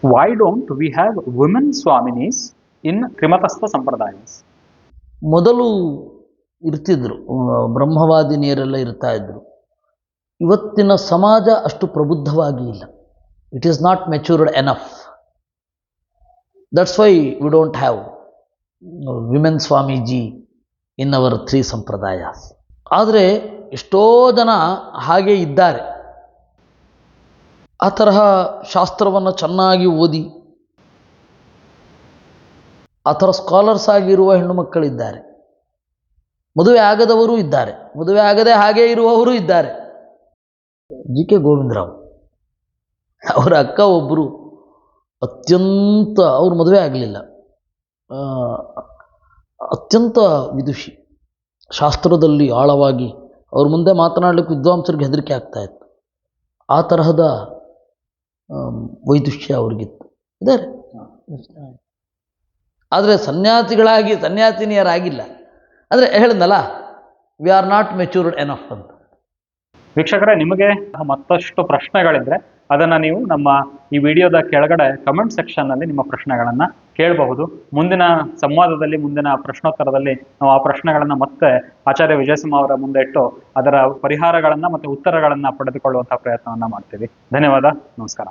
Why don't we have women Swaminis in Krimatastha Sampradayas? ಮೊದಲು ಇರ್ತಿದ್ರು, ಬ್ರಹ್ಮವಾದಿನಿಯರೆಲ್ಲ ಇರ್ತಾ ಇದ್ರು. ಇವತ್ತಿನ ಸಮಾಜ ಅಷ್ಟು ಪ್ರಬುದ್ಧವಾಗಿ ಇಲ್ಲ. It is not matured enough. That's why we don't have women Swamiji in our 3 ಸಂಪ್ರದಾಯಸ್. ಆದರೆ ಎಷ್ಟೋ ಜನ ಹಾಗೆ ಇದ್ದಾರೆ. ಆ ತರಹ ಶಾಸ್ತ್ರವನ್ನು ಚೆನ್ನಾಗಿ ಓದಿ ಆ ಥರ ಸ್ಕಾಲರ್ಸ್ ಆಗಿರುವ ಹೆಣ್ಣು ಮಕ್ಕಳಿದ್ದಾರೆ. ಮದುವೆ ಆಗದವರು ಇದ್ದಾರೆ, ಮದುವೆ ಆಗದೆ ಹಾಗೇ ಇರುವವರು ಇದ್ದಾರೆ. ಜಿ ಕೆ ಗೋವಿಂದರಾವ್ ಅವರ ಅಕ್ಕ ಒಬ್ಬರು ಅತ್ಯಂತ, ಅವ್ರ ಮದುವೆ ಆಗಲಿಲ್ಲ, ಅತ್ಯಂತ ವಿದುಷಿ, ಶಾಸ್ತ್ರದಲ್ಲಿ ಆಳವಾಗಿ ಅವ್ರ ಮುಂದೆ ಮಾತನಾಡಲಿಕ್ಕೆ ವಿದ್ವಾಂಸರಿಗೆ ಹೆದರಿಕೆ ಆಗ್ತಾ ಇತ್ತು. ಆ ತರಹದ ವೈದುಷ್ಯ ಅವ್ರಿಗಿತ್ತು, ಇದ್ದಾರೆ. ಆದರೆ ಸನ್ಯಾಸಿನಿಯರಾಗಿಲ್ಲ. ಅಂದರೆ ಹೇಳಿದ್ನಲ್ಲ, we are not matured enough ಅಂತ. ವೀಕ್ಷಕರೇ, ನಿಮಗೆ ಮತ್ತಷ್ಟು ಪ್ರಶ್ನೆಗಳಿದ್ರೆ ಅದನ್ನು ನೀವು ನಮ್ಮ ಈ ವಿಡಿಯೋದ ಕೆಳಗಡೆ ಕಮೆಂಟ್ ಸೆಕ್ಷನ್ನಲ್ಲಿ ನಿಮ್ಮ ಪ್ರಶ್ನೆಗಳನ್ನು ಕೇಳಬಹುದು. ಮುಂದಿನ ಸಂವಾದದಲ್ಲಿ, ಮುಂದಿನ ಪ್ರಶ್ನೋತ್ತರದಲ್ಲಿ ನಾವು ಆ ಪ್ರಶ್ನೆಗಳನ್ನು ಮತ್ತೆ ಆಚಾರ್ಯ ವಿಜಯಸಿಂಹ ಅವರ ಮುಂದೆ ಇಟ್ಟು ಅದರ ಪರಿಹಾರಗಳನ್ನು ಮತ್ತು ಉತ್ತರಗಳನ್ನು ಪಡೆದುಕೊಳ್ಳುವಂಥ ಪ್ರಯತ್ನವನ್ನು ಮಾಡ್ತೀವಿ. ಧನ್ಯವಾದ, ನಮಸ್ಕಾರ.